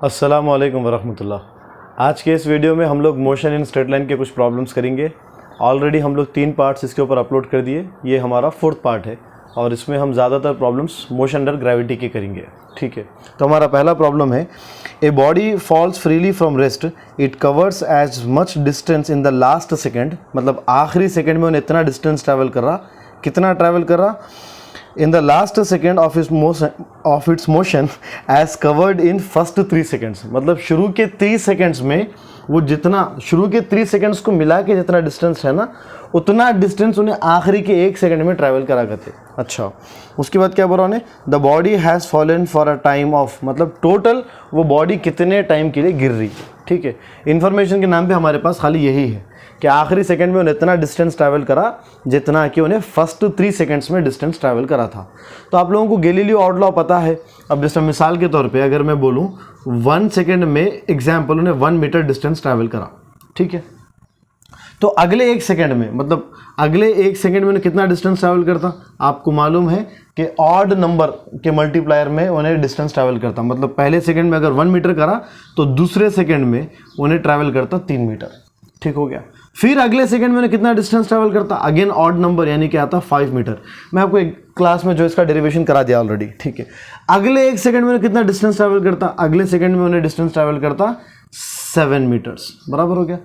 अस्सलामु अलैकुम वरहमतुल्लाह। आज के इस वीडियो में हम लोग मोशन इन स्ट्रेट लाइन के कुछ प्रॉब्लम्स करेंगे। ऑलरेडी हम लोग 3 पार्ट्स इसके ऊपर अपलोड कर दिए, ये हमारा 4th पार्ट है और इसमें हम ज़्यादातर प्रॉब्लम्स मोशन अंडर ग्रेविटी के करेंगे। ठीक है, तो हमारा पहला प्रॉब्लम है, a body falls freely from rest, it covers as much distance in the last second, मतलब आखिरी सेकेंड में उन्हें इतना डिस्टेंस ट्रैवल कर रहा, कितना ट्रैवल कर रहा, in the last second of its motion as covered in first 3 seconds, मतलब शुरू के 3 सेकेंड्स में वो जितना शुरू के 3 सेकेंड्स को मिला के जितना डिस्टेंस है ना, उतना डिस्टेंस उन्हें आखिरी के 1 सेकेंड में ट्रैवल करा करते। अच्छा, उसके बाद क्या बोला उन्हें, the body has fallen for a time of, मतलब टोटल वो बॉडी कितने टाइम के लिए गिर रही। ठीक है, इन्फॉर्मेशन के नाम पे हमारे पास खाली यही है कि आखिरी सेकंड में उन्हें इतना डिस्टेंस ट्रैवल करा जितना कि उन्हें फर्स्ट 3 सेकंड्स में डिस्टेंस ट्रैवल करा था। तो आप लोगों को गैलीलियो ऑड लॉ पता है। अब जैसे मिसाल के तौर पे अगर मैं बोलूँ 1 सेकंड में एग्जाम्पल उन्हें 1 मीटर डिस्टेंस ट्रैवल करा, ठीक है, तो अगले 1 सेकंड में, मतलब अगले 1 सेकंड में उन्हें कितना डिस्टेंस ट्रैवल करता, आपको मालूम है कि ऑड नंबर के मल्टीप्लायर में उन्हें डिस्टेंस ट्रैवल करता, मतलब पहले सेकंड में अगर 1 मीटर करा तो दूसरे सेकंड में उन्हें ट्रैवल करता 3 मीटर। ठीक हो गया। फिर अगले सेकंड में उन्हें कितना डिस्टेंस ट्रैवल करता, अगेन ऑड नंबर यानी कि आता 5 मीटर। मैं आपको एक क्लास में जो इसका डेरिवेशन करा दिया ऑलरेडी। ठीक है, अगले 1 सेकंड में उन्हें कितना डिस्टेंस ट्रैवल करता, अगले सेकंड में उन्हें डिस्टेंस ट्रैवल करता 7 मीटर्स, बराबर हो गया।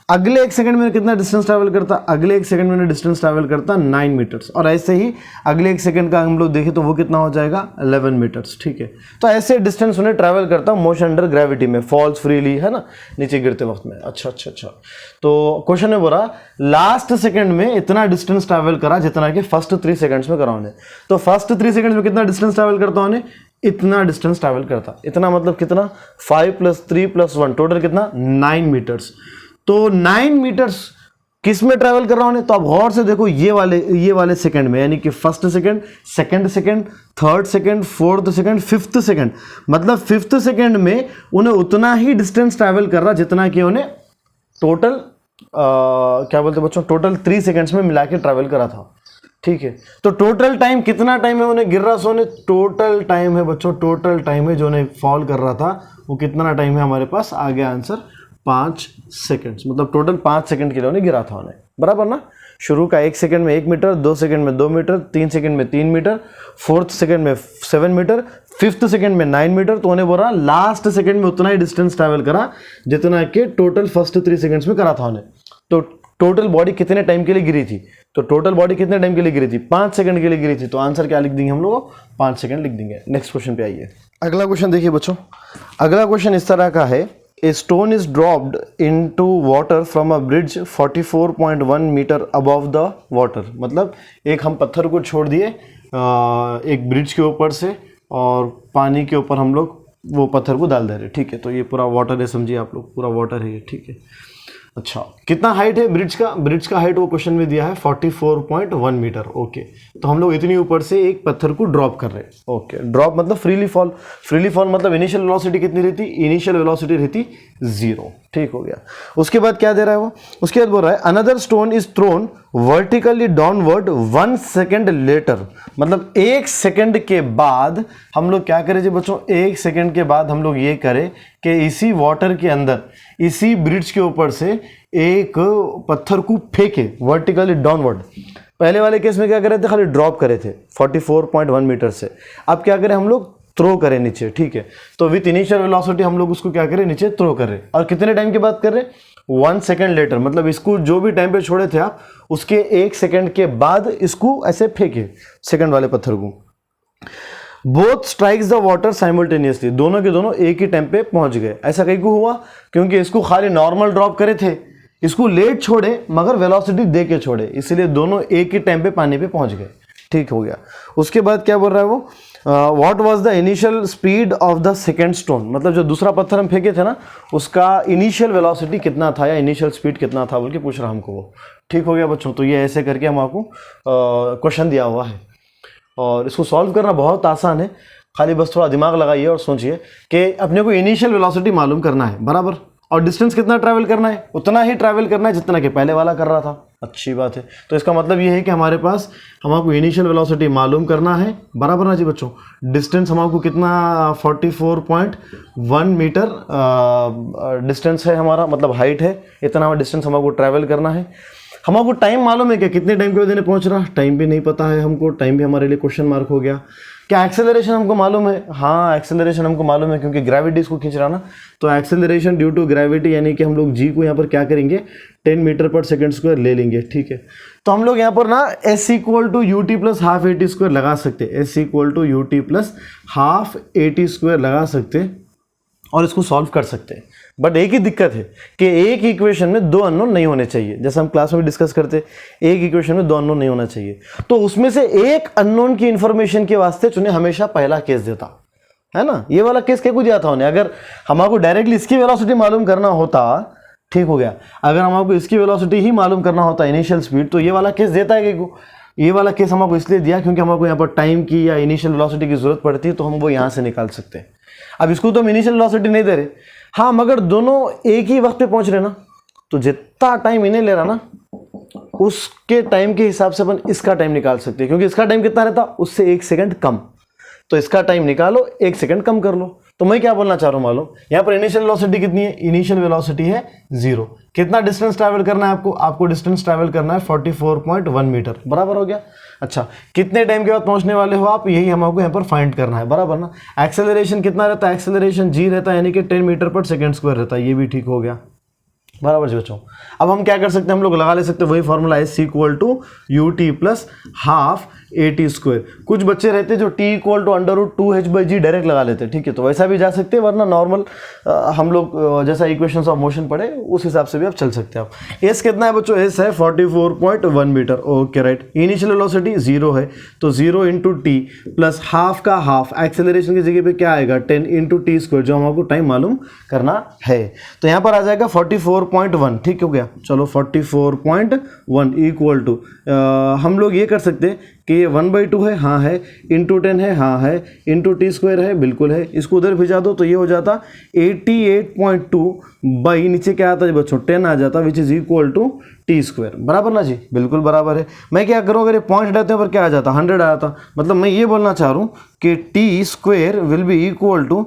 अगले 1 सेकंड में कितना डिस्टेंस ट्रैवल करता, अगले 1 सेकंड में डिस्टेंस ट्रैवल करता 9 मीटर्स, और ऐसे ही अगले 1 सेकंड का हम लोग देखें तो वो कितना हो जाएगा 11 मीटर्स। ठीक है, तो ऐसे डिस्टेंस उन्हें ट्रैवल करता मोशन अंडर ग्रेविटी में, फॉल्स फ्रीली, है ना, नीचे गिरते वक्त में। अच्छा, तो क्वेश्चन में बोला लास्ट सेकंड में इतना डिस्टेंस ट्रैवल करा जितना कि फर्स्ट 3 सेकंड्स में करा उन्हें। तो फर्स्ट 3 सेकंड्स में कितना डिस्टेंस ट्रैवल करता उन्हें, इतना डिस्टेंस ट्रैवल करता। इतना मतलब कितना, 5 + 3 + 1 टोटल कितना 9 मीटर्स। तो 9 मीटर्स किस में ट्रैवल कर रहा हूं, तो आप गौर से देखो ये वाले सेकंड में, यानी कि first second, second second, third second, fourth second, 5th second, मतलब 5th सेकंड में उन्हें उतना ही डिस्टेंस ट्रैवल कर रहा जितना कि उन्हें टोटल क्या बोलते बच्चों, टोटल 3 सेकंड्स में मिला के ट्रैवल करा था। ठीक है, तो टोटल टाइम कितना टाइम है उन्हें गिर रहा, सोने टोटल टाइम है बच्चों, टोटल टाइम है जो उन्हें फॉल कर रहा था, वो कितना टाइम है हमारे पास, आ गया आंसर 5 सेकंड्स, मतलब टोटल 5 सेकंड के लिए उन्हें गिरा था उन्हें, बराबर ना। शुरू का 1 सेकंड में 1 मीटर, 2 सेकंड में 2 मीटर, 3 सेकंड में 3 मीटर, 4th सेकंड में 7 मीटर, 5th सेकंड में 9 मीटर। तो उन्हें बोला लास्ट सेकंड में उतना ही डिस्टेंस ट्रैवल करा जितना कि टोटल फर्स्ट 3 सेकंड्स में करा था उन्हें। तो टोटल बॉडी कितने टाइम के लिए गिरी थी, तो टोटल बॉडी कितने टाइम के लिए गिरी थी, 5 सेकंड के लिए गिरी थी। तो आंसर क्या लिख देंगे हम लोग, 5 सेकंड लिख देंगे। नेक्स्ट क्वेश्चन पे आइए। अगला क्वेश्चन देखिए बच्चों, अगला क्वेश्चन इस तरह का है, A stone is dropped into water from a bridge 44.1 metre above the water, मतलब एक हम पत्थर को छोड़ दिए एक ब्रिज के ऊपर से और पानी के ऊपर हम लोग वो पत्थर को डाल दे रहे। ठीक है, तो ये पूरा वाटर है, समझिए आप लोग, पूरा वाटर है ये। ठीक है, अच्छा, कितना हाइट है ब्रिज का हाइट वो क्वेश्चन में दिया है 44.1 मीटर। ओके, तो हम लोग इतनी ऊपर से एक पत्थर को ड्रॉप कर रहे हैं। ओके, ड्रॉप मतलब फ्रीली फॉल मतलब इनिशियल वेलोसिटी कितनी रहती, इनिशियल वेलोसिटी रहती 0। ठीक हो गया। उसके बाद क्या दे रहा है वो, उसके बाद बोल रहा है another stone is thrown vertically downward 1 second later, मतलब 1 सेकेंड के बाद हम लोग क्या करें जी बच्चों, 1 सेकेंड के बाद हम लोग ये करें कि इसी वाटर के अंदर, इसी ब्रिज के ऊपर से एक पत्थर को फेंके वर्टिकली डाउनवर्ड। पहले वाले केस में क्या करे थे, खाली ड्रॉप करे थे 44.1 मीटर से। अब क्या करें हम लोग, थ्रो करें नीचे। ठीक है, तो विथ इनिशियल वेलोसिटी हम लोग उसको क्या करें, नीचे थ्रो कर रहे, और कितने टाइम की बात कर रहे, 1 सेकेंड लेटर, मतलब इसको जो भी टाइम पे छोड़े थे आप उसके 1 सेकेंड के बाद इसको ऐसे फेंके सेकेंड वाले पत्थर को। Both strikes the water simultaneously, दोनों के दोनों एक ही टाइम पे पहुंच गए। ऐसा कहीं को हुआ क्योंकि इसको खाली नॉर्मल ड्रॉप करे थे, इसको लेट छोड़े मगर वेलोसिटी दे के छोड़े, इसलिए दोनों एक ही टाइम पे पानी पे पहुंच गए। ठीक हो गया। उसके बाद क्या बोल रहा है वो, what was the initial speed of the second stone, मतलब जो दूसरा पत्थर हम फेंके थे ना उसका इनिशियल वेलोसिटी कितना था या इनिशियल स्पीड कितना था बोल के पूछ रहा हमको वो। ठीक हो गया बच्चों, तो ये ऐसे करके हम आपको क्वेश्चन दिया हुआ है और इसको सॉल्व करना बहुत आसान है। खाली बस थोड़ा दिमाग लगाइए और सोचिए कि अपने को इनिशियल वेलोसिटी मालूम करना है, बराबर, और डिस्टेंस कितना ट्रैवल करना है, उतना ही ट्रैवल करना है जितना कि पहले वाला कर रहा था। अच्छी बात है। तो इसका मतलब ये है कि हमारे पास हमको इनिशियल वेलोसिटी मालूम करना है, बराबर ना जी बच्चों। डिस्टेंस हमको कितना 44.1 मीटर डिस्टेंस है हमारा, मतलब हाइट है, इतना डिस्टेंस हमको ट्रैवल करना है। हमको टाइम मालूम है क्या, कितने टाइम के बाद पहुंच रहा, टाइम भी नहीं पता है हमको, टाइम भी हमारे लिए क्वेश्चन मार्क हो गया। क्या एक्सेलरेशन हमको मालूम है, हाँ एक्सेलरेशन हमको मालूम है क्योंकि ग्रेविटी इसको खींच रहा ना, तो एक्सेलरेशन ड्यू टू ग्रेविटी यानी कि हम लोग जी को यहाँ पर क्या करेंगे 10 मीटर पर सेकेंड स्क्वायर ले लेंगे, ठीक है। तो हम लोग यहाँ पर ना s equal to u t plus half a t square लगा सकते, s equal to u t plus half a t square लगा सकते और इसको सॉल्व कर सकते हैं। बट एक ही दिक्कत है कि एक इक्वेशन में दो अननोन नहीं होने चाहिए, जैसे हम क्लास में डिस्कस करते, एक इक्वेशन में दो अननोन नहीं होना चाहिए। तो उसमें से एक अननोन की इंफॉर्मेशन के वास्ते चुने हमेशा पहला केस देता है ना, ये वाला केस क्या कुछ आता होने। अगर हमको डायरेक्टली इसकी वेलोसिटी मालूम करना होता, ठीक हो गया, अगर हमको इसकी वेलोसिटी ही मालूम करना होता इनिशियल स्पीड, तो ये वाला केस देता है कि ये वाला केस हमको इसलिए दिया क्योंकि हमको यहाँ पर टाइम की या इनिशियल वेलोसिटी की जरूरत पड़ती है, तो हम वो यहाँ से निकाल सकते हैं। अब इसको तो हम इनिशियल वेलोसिटी नहीं दे रहे, हाँ मगर दोनों एक ही वक्त पे पहुंच रहे ना, तो जितना टाइम इन्हें ले रहा ना उसके टाइम के हिसाब से अपन इसका टाइम निकाल सकते हैं, क्योंकि इसका टाइम कितना रहता उससे 1 सेकंड कम, तो इसका टाइम निकालो 1 सेकंड कम कर लो। तो मैं क्या बोलना चाह रहा हूँ मालूम, यहाँ पर इनिशियल वेलोसिटी कितनी है, इनिशियल वेलोसिटी है 0। कितना डिस्टेंस ट्रैवल करना है आपको डिस्टेंस ट्रैवल करना है 44.1 मीटर, बराबर हो गया। अच्छा, कितने टाइम के बाद पहुंचने वाले हो आप, यही हमको यहाँ पर फाइंड करना है, बराबर ना। एक्सेलरेशन कितना रहता है, एक्सेलरेशन जी रहता है यानी कि 10 मीटर पर सेकेंड स्क्वायर रहता है, ये भी ठीक हो गया, बराबर जी बच्चों। अब हम क्या कर सकते हैं, हम लोग लगा ले सकते हैं वही formula s equal to u t plus half a t square. कुछ बच्चे रहते हैं जो t equal to √2h/g direct लगा लेते हैं, ठीक है, तो वैसा भी जा सकते हैं, वरना नॉर्मल हम लोग जैसा इक्वेशंस ऑफ मोशन पढ़े उस हिसाब से भी आप चल सकते हैं। आप s कितना है बच्चों, s है 44.1 metre, okay right. Initial velocity 0 है, तो 0 इंटू टी प्लस हाफ का हाफ, एक्सेलरेशन की जगह पे क्या आएगा 10 इंटू टी स्क्वायर, जो हमको टाइम मालूम करना है। तो यहाँ पर आ जाएगा 44.1, ठीक हो गया। चलो 44.1 इक्वल टू हम लोग ये कर सकते हैं कि 1/2 है, हाँ है, इंटू 10 है, हाँ है, इंटू टी स्क्वायर है, बिल्कुल है, इसको उधर भिजा दो तो ये हो जाता 88.2 बाई नीचे क्या आता है बच्चों 10 आ जाता, which is equal to t square, बराबर ना जी, बिल्कुल बराबर है। मैं क्या करूँ, अगर ये पॉइंट रहते हैं पर क्या आ जाता 100 आ जाता, मतलब मैं ये बोलना चाह रहा हूँ कि t square will be equal to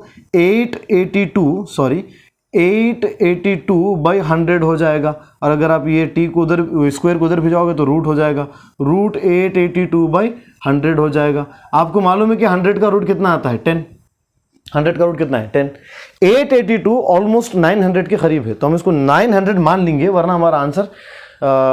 882 by 100 हो जाएगा। और अगर आप ये टी को उधर स्क्वायर को उधर भिजाओगे तो रूट हो जाएगा, रूट 882 बाई 100 हो जाएगा। आपको मालूम है कि 100 का रूट कितना आता है 10, 100 का रूट कितना है 10, 882 ऑलमोस्ट 900 के करीब है, तो हम इसको 900 मान लेंगे, वरना हमारा आंसर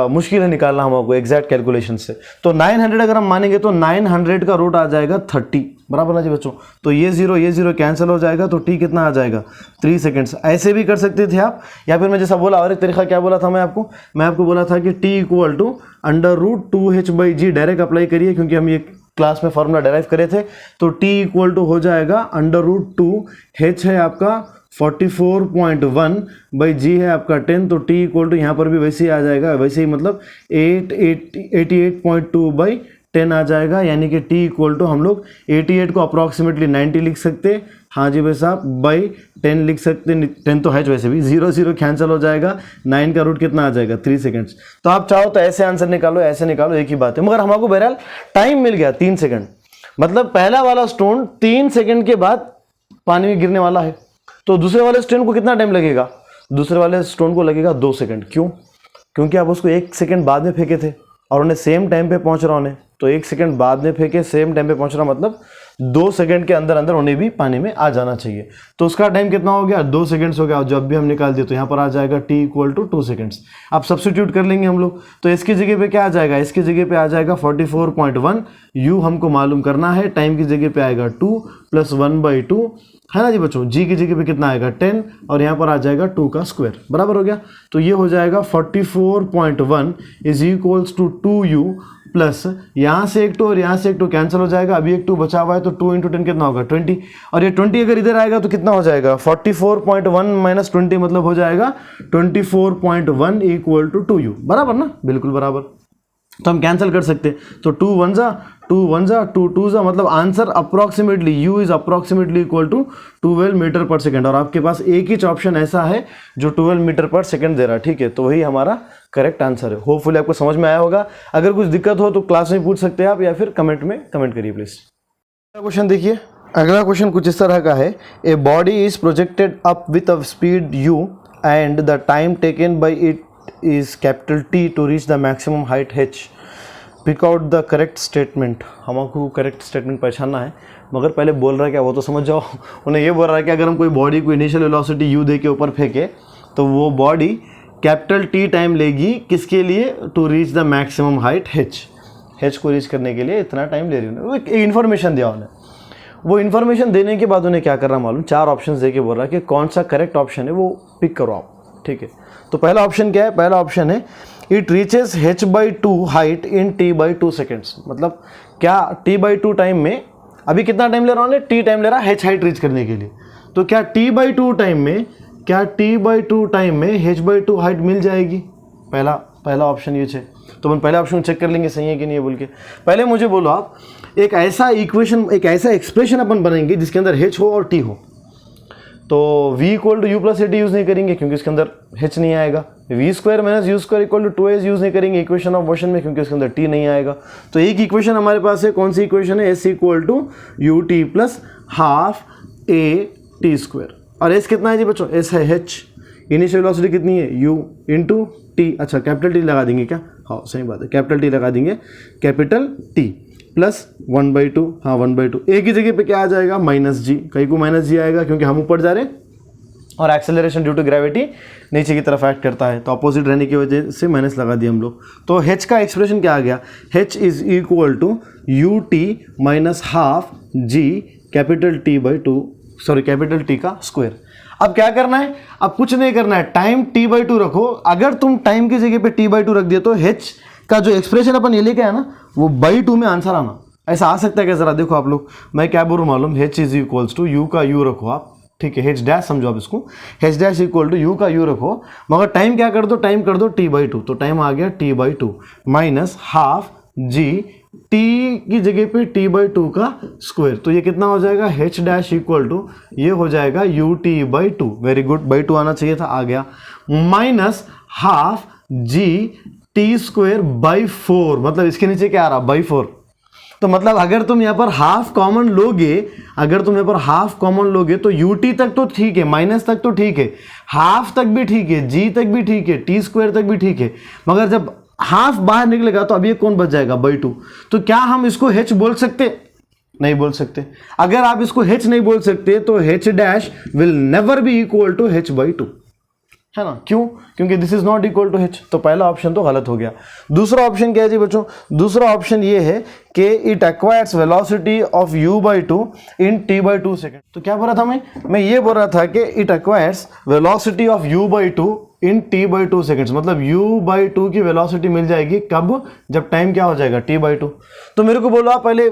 मुश्किल है निकालना हमको एग्जैक्ट कैलकुलेशन से। तो 900 अगर हम मानेंगे तो 900 का रूट आ जाएगा 30, बराबर ना जी बच्चों। तो ये जीरो कैंसिल हो जाएगा, तो टी कितना आ जाएगा 3 सेकेंड्स। ऐसे भी कर सकते थे आप, या फिर मैं जैसा बोला और एक तरीका क्या बोला था मैं आपको बोला था कि t equal to √2h/g direct apply करिए, क्योंकि हम ये क्लास में फॉर्मूला डेराइव करे थे। तो टी इक्वल टू हो जाएगा √2h है आपका 44.1 बाई जी है आपका 10, तो टी इक्वल टू यहाँ पर भी वैसे ही आ जाएगा, वैसे ही मतलब 88.2 बाई 10 आ जाएगा, यानी कि टी इक्वल टू हम लोग 88 को अप्रॉक्सीमेटली 90 लिख सकते, हाँ जी भाई साहब, बाई 10 लिख सकते, 10 तो है वैसे भी, 0 कैंसिल हो जाएगा, 9 का रूट कितना आ जाएगा 3 सेकेंड्स। तो आप चाहो तो ऐसे आंसर निकालो, ऐसे निकालो, एक ही बात है, मगर हमको बहरहाल टाइम मिल गया 3 सेकेंड, मतलब पहला वाला स्टोन 3 सेकेंड के बाद पानी में गिरने वाला है, तो दूसरे वाले स्टोन को कितना टाइम लगेगा, दूसरे वाले स्टोन को लगेगा 2 सेकंड। क्यों, क्योंकि आप उसको 1 सेकंड बाद में फेंके थे और उन्हें सेम टाइम पे पहुंच रहा उन्हें, तो 1 सेकंड बाद में फेंके सेम टाइम पे पहुंच रहा, मतलब 2 सेकंड के अंदर अंदर उन्हें भी पानी में आ जाना चाहिए। तो उसका टाइम कितना हो गया 2 सेकंड्स हो गया, जब भी हम निकाल दिए तो यहाँ पर आ जाएगा t इक्वल टू 2 सेकंड्स। अब सब्स्टिट्यूट कर लेंगे हम लोग, तो इसकी जगह पे क्या आ जाएगा, इसकी जगह पे आ जाएगा 44.1, u हमको मालूम करना है, टाइम की जगह पे आएगा 2 प्लस 1/2 है ना जी बच्चों, जी की जगह पे कितना आएगा 10 और यहाँ पर आ जाएगा 2 का स्क्वायर, बराबर हो गया। तो ये हो जाएगा 44.1 is equals to 2u plus यहाँ से एक 2 और यहाँ से एक 2 कैंसिल हो जाएगा, अभी एक 2 बचा हुआ है, तो 2 इंटू 10 कितना होगा 20, और ये 20 अगर इधर आएगा तो कितना हो जाएगा 44.1 माइनस 20 मतलब हो जाएगा 24.1 इक्वल टू 2u, बराबर ना, बिल्कुल बराबर। तो हम कैंसिल कर सकते हैं। तो 2 1 जा 2 2 जा, मतलब answer approximately u is approximately equal to 12 metre पर सेकेंड। और आपके पास एक ही ऑप्शन ऐसा है जो 12 मीटर पर सेकेंड दे रहा है, ठीक है। तो वही हमारा करेक्ट आंसर है। होपफुली आपको समझ में आया होगा। अगर कुछ दिक्कत हो तो क्लास में पूछ सकते हैं आप, या फिर कमेंट में कमेंट करिए प्लीज। अगला क्वेश्चन देखिए। अगला क्वेश्चन कुछ इस तरह का है, a body is projected up with a speed u and the time taken by it is capital T to reach the maximum height h. Pick out the correct statement. हमको correct statement पहचानना है, मगर पहले बोल रहा है क्या वो तो समझ जाओ। उन्हें ये बोल रहा है कि अगर हम कोई बॉडी को इनिशियल वेलोसिटी u दे के ऊपर फेंके तो वो बॉडी कैपिटल T टाइम लेगी, किसके लिए? To reach the maximum height h को रीच करने के लिए इतना टाइम ले रही है। एक इन्फॉर्मेशन दिया उन्हें, वो इन्फॉर्मेशन देने के बाद उन्हें क्या कर रहा मालूम, 4 ऑप्शन दे के बोल रहा है कि कौन सा करेक्ट ऑप्शन है वो पिक करो आप, ठीक है। तो पहला ऑप्शन क्या है? पहला ऑप्शन है it reaches h/2 height in t/2 seconds. मतलब क्या t/2 टाइम में, अभी कितना टाइम ले रहा हूँ, t टाइम ले रहा है h हाइट रीच करने के लिए, तो क्या t/2 टाइम में, क्या t/2 टाइम में h/2 हाइट मिल जाएगी? पहला ऑप्शन ये है। तो हम पहले ऑप्शन चेक कर लेंगे सही है कि नहीं है बोल के। पहले मुझे बोलो आप, एक ऐसा इक्वेशन, एक ऐसा एक्सप्रेशन अपन बनाएंगे जिसके अंदर h हो और t हो। तो v equal to u plus a t use नहीं करेंगे क्योंकि इसके अंदर h नहीं आएगा। v square minus u square equal to 2h use नहीं करेंगे इक्वेशन ऑफ मोशन में क्योंकि इसके अंदर t नहीं आएगा। तो एक इक्वेशन हमारे पास है, कौन सी इक्वेशन है? s equal to u t plus half a t square. और s कितना है जी बच्चों? s है h। इनिशियल वेलोसिटी कितनी है? u into T. अच्छा कैपिटल t लगा देंगे क्या? हाँ सही बात है, कैपिटल t लगा देंगे, कैपिटल t प्लस 1/2। हाँ 1/2। एक ही जगह पे क्या आ जाएगा? माइनस जी। कहीं को माइनस जी आएगा क्योंकि हम ऊपर जा रहे हैं और एक्सेलरेशन ड्यू टू ग्रेविटी नीचे की तरफ एक्ट करता है, तो अपोजिट रहने की वजह से माइनस लगा दिया हम लोग। तो h का एक्सप्रेशन क्या आ गया? h is equal to u t minus half g capital T का स्क्वायर। अब क्या करना है? अब कुछ नहीं करना है, टाइम t/2 रखो। अगर तुम टाइम की जगह पे t/2 रख दिया तो h का जो एक्सप्रेशन अपन ये लेके आया ना, वो बाई 2 में आंसर आना। ऐसा आ सकता है क्या? जरा देखो आप लोग, मैं क्या बोल रहा हूँ मालूम, h is equals to u का u रखो आप, ठीक है। h डैश समझो आप इसको, h dash equal to u का u रखो, मगर टाइम क्या कर दो? टाइम कर दो t/2। तो टाइम आ गया t/2 माइनस हाफ जी t की जगह पे t/2 का स्क्वायर। तो ये कितना हो जाएगा? h डैश इक्वल टू ये हो जाएगा ut/2। वेरी गुड, बाई 2 आना चाहिए था, आ गया। Minus half G T square by 4, मतलब इसके नीचे क्या आ रहा? बाई 4। तो मतलब अगर तुम यहाँ पर हाफ कॉमन लोगे, अगर तुम यहाँ पर हाफ कॉमन लोगे तो यूटी तक तो ठीक है, माइनस तक तो ठीक है, हाफ तक भी ठीक है, जी तक भी ठीक है, टी स्क्वायर तक भी ठीक है, मगर जब हाफ बाहर निकलेगा तो अब ये कौन बच जाएगा? बाई 2। तो क्या हम इसको h बोल सकते? नहीं बोल सकते। अगर आप इसको h नहीं बोल सकते तो h dash will never be equal to h/2, है ना? क्यों? क्योंकि this is not equal to h। तो पहला ऑप्शन तो गलत हो गया। दूसरा ऑप्शन क्या है जी बच्चों? दूसरा ऑप्शन ये है कि it acquires velocity of u/2 in t/2 second. तो क्या बोल रहा था मैं ये बोल रहा था कि it acquires velocity of u/2 in t/2 seconds. मतलब u/2 की वेलोसिटी मिल जाएगी कब? जब टाइम क्या हो जाएगा? t/2। तो मेरे को बोलो आप पहले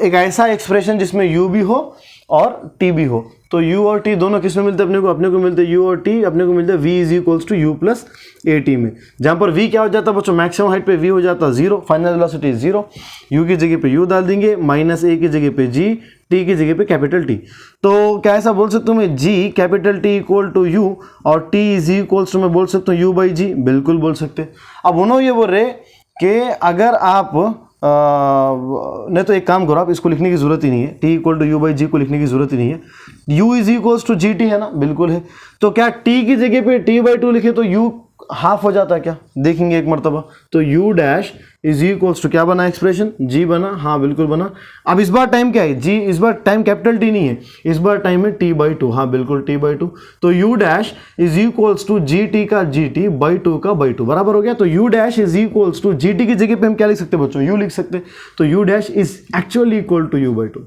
एक ऐसा एक्सप्रेशन जिसमें u भी हो और t भी हो। तो u और t दोनों किस में मिलते हैं? अपने को मिलते हैं u और t, अपने को मिलते हैं v is equals to u plus a t में, जहाँ पर v क्या हो जाता है बच्चों? मैक्सिमम हाइट पे v हो जाता है 0, फाइनल वेलोसिटी 0। u की जगह पे u डाल देंगे, माइनस a की जगह पे g, t की जगह पे कैपिटल T। तो क्या ऐसा बोल सकता हूँ मैं g capital T equal to u और t इज इक्वल्स टू मैं बोल सकता हूँ u/g? बिल्कुल बोल सकते। अब उन्होंने ये बोल रहे कि अगर आप नहीं तो एक काम करो, आप इसको लिखने की जरूरत ही नहीं है, t इक्वल टू u/g को लिखने की जरूरत ही नहीं है। u is equals to gt है ना? बिल्कुल है। तो क्या t की जगह पे t/2 लिखे तो u हाफ हो जाता है क्या? देखेंगे एक मरतबा। तो u dash is equals to क्या बना एक्सप्रेशन? g बना, हाँ बिल्कुल बना। अब इस बार टाइम क्या है? g, इस बार टाइम कैपिटल T नहीं है, इस बार टाइम है t/2, हाँ बिल्कुल t/2। तो u dash is equals to gt का gt बाई 2 का बाई 2 बराबर हो गया। तो u dash is equals to gt की जगह पे हम क्या लिख सकते हैं बच्चों? u लिख सकते। तो u dash is actually equal to u/2।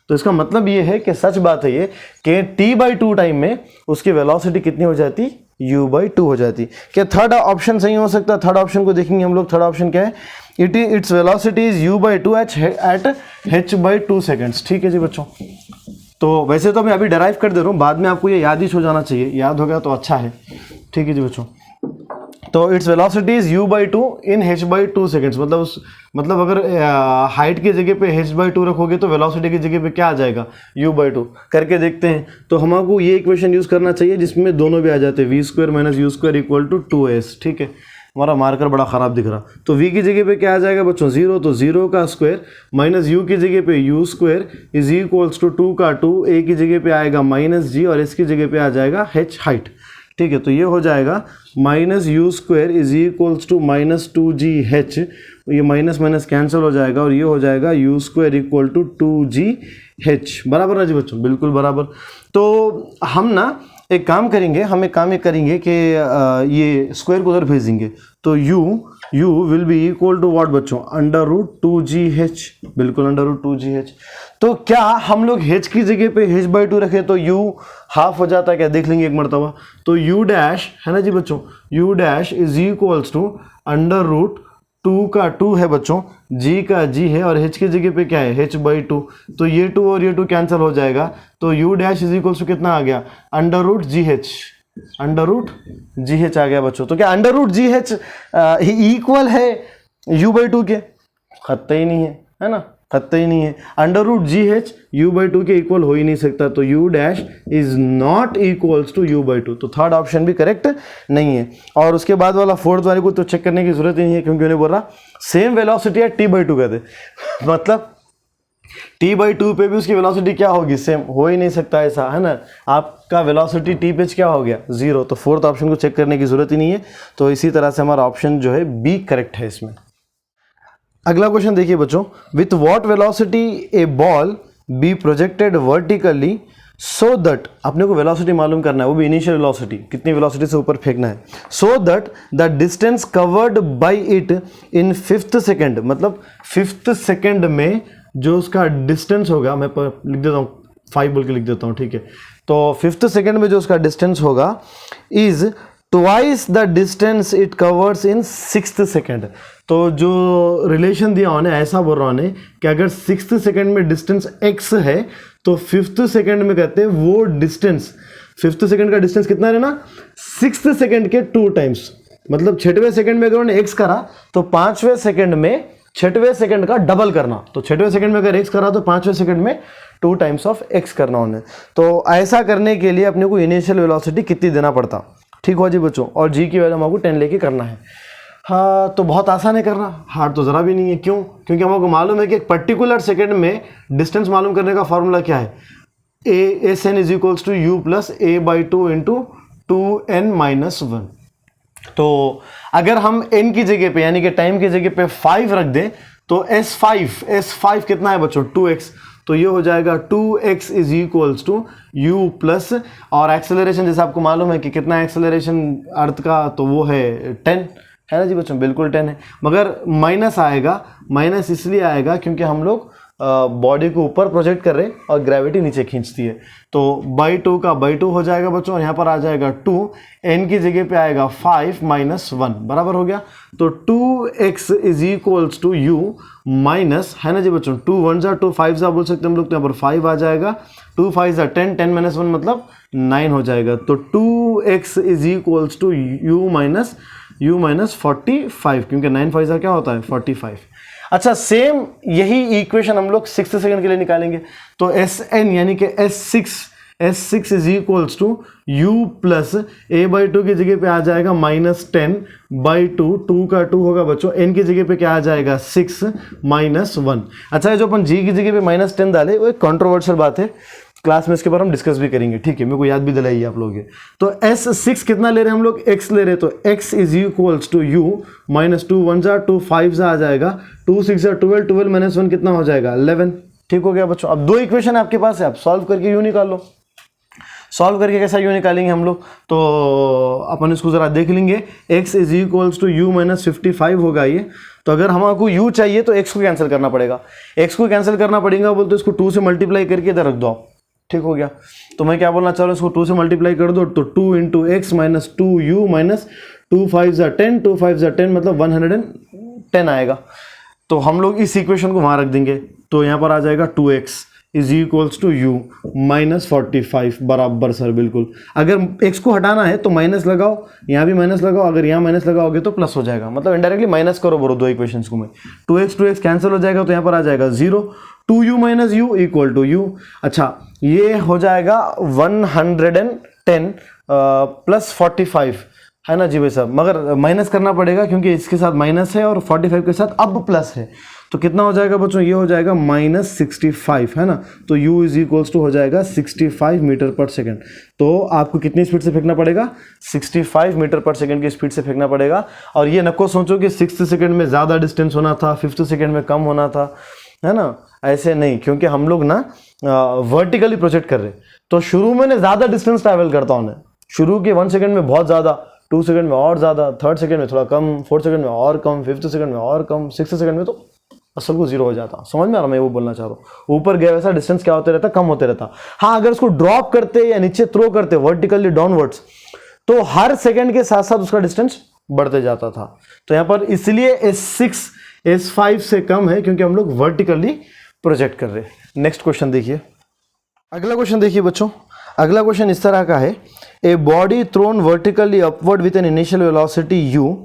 तो इसका मतलब ये है कि सच बात है ये कि t/2 टाइम में उसकी वेलोसिटी कितनी हो जाती? u/2 हो जाती। क्या थर्ड ऑप्शन सही हो सकता है? थर्ड ऑप्शन को देखेंगे हम लोग। थर्ड ऑप्शन क्या है? It's velocity is u/2 at h/2 seconds. ठीक है जी बच्चों। तो वैसे तो मैं अभी डराइव कर दे रहा हूँ, बाद में आपको ये याद ही हो जाना चाहिए, याद हो गया तो अच्छा है। ठीक है जी बच्चों। तो it's velocity is u/2 in h/2 seconds. मतलब अगर हाइट की जगह पे h/2 रखोगे तो वेलोसिटी की जगह पे क्या आ जाएगा, u/2। करके देखते हैं। तो हमको ये इक्वेशन यूज़ करना चाहिए जिसमें दोनों भी आ जाते हैं, v² - u² = 2s। ठीक है, हमारा मार्कर बड़ा ख़राब दिख रहा। तो v की जगह पे क्या आ जाएगा बच्चों, 0, तो 0 का स्क्वायर माइनस u की जगह पे u² = 2 का 2, a की जगह पे आएगा -g और इसकी जगह पे आ जाएगा h हाइट। ठीक है, तो ये हो जाएगा -u² = -2gh, ये माइनस माइनस कैंसिल हो जाएगा और ये हो जाएगा u² = 2gh। बराबर ना जी बच्चों, बिल्कुल बराबर। तो हम ना एक काम करेंगे, हम एक काम ये करेंगे कि ये स्क्वायर को उधर भेजेंगे, तो u will be equal to what बच्चों, √2gh, बिल्कुल √2gh। तो क्या हम लोग h की जगह पे h/2 रखे तो u हाफ हो जाता है क्या, देख लेंगे एक मरतबा। तो u डैश है ना जी बच्चों, u dash is equals to √2 का 2 है बच्चों, g का g है और h की जगह पे क्या है, h/2। तो ये 2 और ये 2 कैंसिल हो जाएगा, तो u dash is equals to कितना आ गया, √gh आ गया बच्चों। तो क्या √gh इक्वल है u/2 के, खत्ता ही नहीं है ना, खत्ता ही नहीं है। √gh u/2 के इक्वल हो ही नहीं सकता, तो u dash is not equals to u/2। तो थर्ड ऑप्शन भी करेक्ट नहीं है। और उसके बाद वाला फोर्थ वाले को तो चेक करने की जरूरत ही नहीं है, क्योंकि उन्हें बोल रहा सेम वेलोसिटी है t/2 का दे, मतलब t/2 पे भी उसकी वेलोसिटी क्या होगी, सेम, हो ही नहीं सकता ऐसा, है ना। आपका वेलोसिटी t पे क्या हो गया, 0। तो फोर्थ ऑप्शन को चेक करने की जरूरत ही नहीं है। तो इसी तरह से हमारा ऑप्शन जो है बी करेक्ट है इसमें। अगला क्वेश्चन देखिए बच्चों, with what velocity A ball be projected vertically so that, अपने को वेलोसिटी मालूम करना है, वो भी इनिशियल वेलोसिटी, कितनी वेलोसिटी से ऊपर फेंकना है, so that the distance covered by it in 5th second, मतलब 5th सेकेंड में जो उसका डिस्टेंस होगा, मैं लिख देता हूँ 5 बोल के लिख देता हूँ, ठीक है। तो 5th सेकेंड में जो उसका डिस्टेंस होगा is twice the distance it covers in 6th second. तो जो रिलेशन दिया उन्हें ऐसा बोल रहा उन्हें कि अगर 6th सेकेंड में डिस्टेंस x है तो 5th सेकेंड में कहते हैं वो डिस्टेंस, 5th सेकेंड का डिस्टेंस कितना है ना, 6th सेकेंड के 2 टाइम्स। मतलब 6वें सेकेंड में अगर उन्होंने x करा तो 5वें सेकेंड में 6वें सेकेंड का डबल करना, तो 6वें सेकेंड में अगर x करा तो 5वें सेकेंड में 2 टाइम्स ऑफ x करना उन्हें। तो ऐसा करने के लिए अपने को इनिशियल वेलोसिटी कितनी देना पड़ता, ठीक हो जी बच्चों। और g की वैल्यू हमको 10 लेके करना है। हाँ, तो बहुत आसान है करना, हार्ड तो ज़रा भी नहीं है। क्यों, क्योंकि हमको मालूम है कि एक पर्टिकुलर सेकेंड में डिस्टेंस मालूम करने का फॉर्मूला क्या है, Sn is equals to u plus a/2 into 2n-1। तो अगर हम n की जगह पे यानी कि टाइम की जगह पे 5 रख दें तो S5 कितना है बच्चों, 2x। तो ये हो जाएगा 2x is equals to u plus, और एक्सेलरेशन जैसे आपको मालूम है कि कितना एक्सेलरेशन अर्थ का, तो वो है 10, है ना जी बच्चों, बिल्कुल 10 है। मगर माइनस आएगा, माइनस इसलिए आएगा क्योंकि हम लोग बॉडी को ऊपर प्रोजेक्ट कर रहे हैं और ग्रेविटी नीचे खींचती है। तो बाई 2 का बाई 2 हो जाएगा बच्चों, और यहाँ पर आ जाएगा 2, n की जगह पे आएगा 5 - 1, बराबर हो गया। तो 2x is equals to u minus, है ना जी बच्चों, 2 1 जा 2 5 जा बोल सकते हैं हम लोग, तो यहाँ पर 5 आ जाएगा, 2 5 जा 10, 10 - 1 मतलब 9 हो जाएगा। तो 2x is equals to u minus 45, क्योंकि 9 5 जा क्या होता है 45। अच्छा, सेम यही इक्वेशन हम लोग 6th सेकेंड के लिए निकालेंगे। तो Sn यानी कि S6 is equals to u plus a/2 की जगह पे आ जाएगा -10/2, 2 का 2 होगा बच्चों, n की जगह पे क्या आ जाएगा 6 - 1। अच्छा, ये जो अपन g की जगह पे -10 डाले वो एक कंट्रोवर्शियल बात है, क्लास में इसके बारे में डिस्कस भी करेंगे, ठीक है, मेरे को याद भी दिलाइए आप लोग। तो S6 कितना ले रहे हैं हम लोग, x ले रहे हैं, तो x is equals to u minus 2 1 जा 2 5 जा आ जाएगा, 2 6 जा 12, 12 - 1 कितना हो जाएगा 11। ठीक हो गया बच्चों। अब 2 इक्वेशन आपके पास है, आप सॉल्व करके u निकाल लो। सॉल्व करके कैसा u निकालेंगे हम लोग, तो अपन इसको जरा देख लेंगे। x is equals to u minus 55 होगा ये। तो अगर हमको u चाहिए तो x को कैंसिल करना पड़ेगा, x को कैंसिल करना पड़ेगा बोलते तो इसको 2 से मल्टीप्लाई करके इधर रख दो आप, ठीक हो गया। तो मैं क्या बोलना चाह रहा हूँ, इसको 2 से मल्टीप्लाई कर दो, तो 2 into x minus 2u minus 2 5 जा 10, 2 5 जा 10 मतलब 110 आएगा। तो हम लोग इस इक्वेशन को वहाँ रख देंगे, तो यहाँ पर आ जाएगा 2x is equals to u minus 45 बराबर सर बिल्कुल। अगर x को हटाना है तो माइनस लगाओ, यहाँ भी माइनस लगाओ, अगर यहाँ माइनस लगाओगे तो प्लस हो जाएगा, मतलब इनडायरेक्टली माइनस करो बोलो दो इक्वेशंस को मैं। 2x कैंसिल हो जाएगा तो यहाँ पर आ जाएगा 0, 2u minus u equal to u. अच्छा ये हो जाएगा 110 प्लस 45 है ना जी भाई साहब, मगर माइनस करना पड़ेगा क्योंकि इसके साथ माइनस है और 45 के साथ अब प्लस है, तो कितना हो जाएगा बच्चों, ये हो जाएगा माइनस 65 है ना। तो u इज इक्वल्स टू हो जाएगा 65 मीटर पर सेकेंड। तो आपको कितनी स्पीड से फेंकना पड़ेगा, 65 मीटर पर सेकेंड की स्पीड से फेंकना पड़ेगा। और ये नको सोचो कि 6th सेकेंड में ज़्यादा डिस्टेंस होना था, 5th सेकेंड में कम होना था, है ना, ऐसे नहीं, क्योंकि हम लोग ना वर्टिकली प्रोजेक्ट कर रहे, तो शुरू में ना ज़्यादा डिस्टेंस ट्रैवल करता हूँ, शुरू के 1 सेकेंड में बहुत ज़्यादा, 2 सेकेंड में और ज़्यादा, 3rd सेकेंड में थोड़ा कम, 4th सेकेंड में और कम, 5th सेकेंड में और कम, 6th सेकेंड में तो असल को 0 हो जाता। समझ में आ रहा, मैं वो बोलना चाह रहा हूँ, ऊपर गया वैसा डिस्टेंस क्या होते रहता, कम होते रहता। हाँ अगर उसको ड्रॉप करते या नीचे थ्रो करते वर्टिकली डाउनवर्ड्स, तो हर सेकेंड के साथ साथ उसका डिस्टेंस बढ़ते जाता था। तो यहाँ पर इसलिए S6 S5 से कम है क्योंकि हम लोग वर्टिकली प्रोजेक्ट कर रहे हैं। नेक्स्ट क्वेश्चन देखिए, अगला क्वेश्चन देखिए बच्चों, अगला क्वेश्चन इस तरह का है, a body thrown vertically upward with an initial velocity u